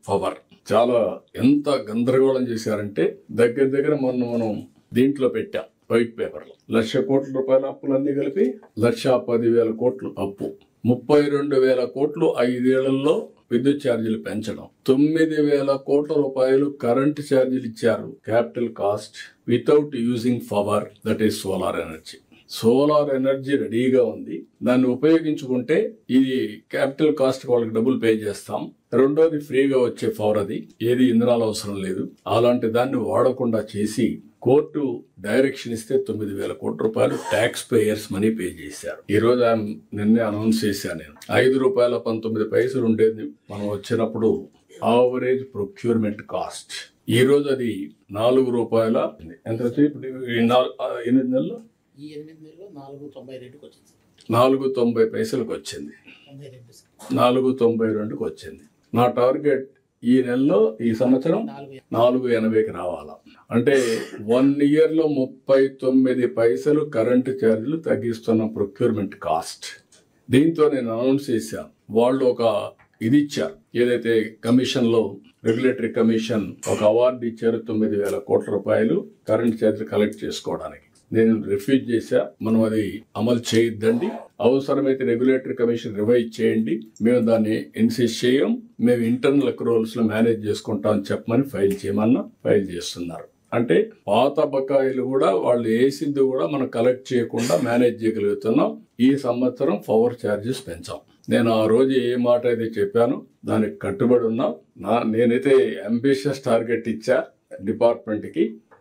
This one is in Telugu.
పవర్ చాలా ఎంత గందరగోళం చేశారంటే దగ్గర మనం దీంట్లో పెట్టాం వైట్ పేపర్ లో 1,00,000 కోట్ల రూపాయల అప్పులన్నీ కలిపి 1,10,000 కోట్లు అప్పు, 32,000 కోట్లు 5 ఏళ్లలో విద్యుత్ ఛార్జీలు పెంచడం, 9,000 కోట్ల రూపాయలు కరెంటు ఛార్జీలు ఇచ్చారు. Capital cost without using power, that is solar energy. Solar energy రెడీగా ఉంది, దాన్ని ఉపయోగించుకుంటే ఇది క్యాపిటల్ కాస్ట్ వాళ్ళకి డబ్బులు పే చేస్తాం. రెండోది ఫ్రీగా వచ్చే పవర్, అది ఏది ఇంధనాలు అవసరం లేదు. అలాంటి దాన్ని వాడకుండా చేసి కోర్టు డైరెక్షన్ ఇస్తే 9,000 కోట్ల రూపాయలు ట్యాక్స్ పేయర్స్ మనీ పే చేశారు. ఈ రోజు నిన్నే అనౌన్స్ చేశాను నేను, ₹5.19 ఉండేది మనం వచ్చినప్పుడు యావరేజ్ ప్రొక్యూర్మెంట్ కాస్ట్. ఈ రోజు అది ₹4 ఎంత వచ్చింది ఇప్పుడు? 8 నెలల్లో 4.90 వచ్చింది, 4.92 వచ్చింది. నా టార్గెట్ ఈ నెలలో ఈ సంవత్సరం 4.80కి రావాలా. అంటే 1 ఇయర్ లో 39 పైసలు కరెంటు ఛార్జీలు తగ్గిస్తున్న ప్రొక్యూర్మెంట్ కాస్ట్. దీంతో నేను అనౌన్స్ చేశాను. వాళ్ళు ఒక ఇది ఇచ్చారు, ఏదైతే కమిషన్ లో రెగ్యులేటరీ కమిషన్ ఒక అవార్డు ఇచ్చారు, 9,000 కోట్ల రూపాయలు కరెంట్ ఛార్జీలు కలెక్ట్ చేసుకోవడానికి. నేను రిఫ్యూజ్ చేశా. మనం అది అమలు చేయొద్దండి, అవసరమైతే రెగ్యులేటరీ కమిషన్ రివైజ్ చేయండి, మేము దాన్ని ఇన్సిస్ట్ చేయం, మేము ఇంటర్నల్ అక్రూవల్స్ లో మేనేజ్ చేసుకుంటాం అని చెప్పమని ఫైల్ చేయమన్నా ఫైల్ చేస్తున్నారు. అంటే పాత బకాయిలు కూడా వాళ్ళు వేసింది కూడా మనం కలెక్ట్ చేయకుండా మేనేజ్ చేయగలుగుతున్నాం. ఈ సంవత్సరం పవర్ ఛార్జెస్ పెంచాం. నేను ఆ రోజు ఏ మాట అయితే చెప్పానో దానికి కట్టుబడి ఉన్నా. నేనైతే అంబిషియస్ టార్గెట్ ఇచ్చా డిపార్ట్మెంట్ కి.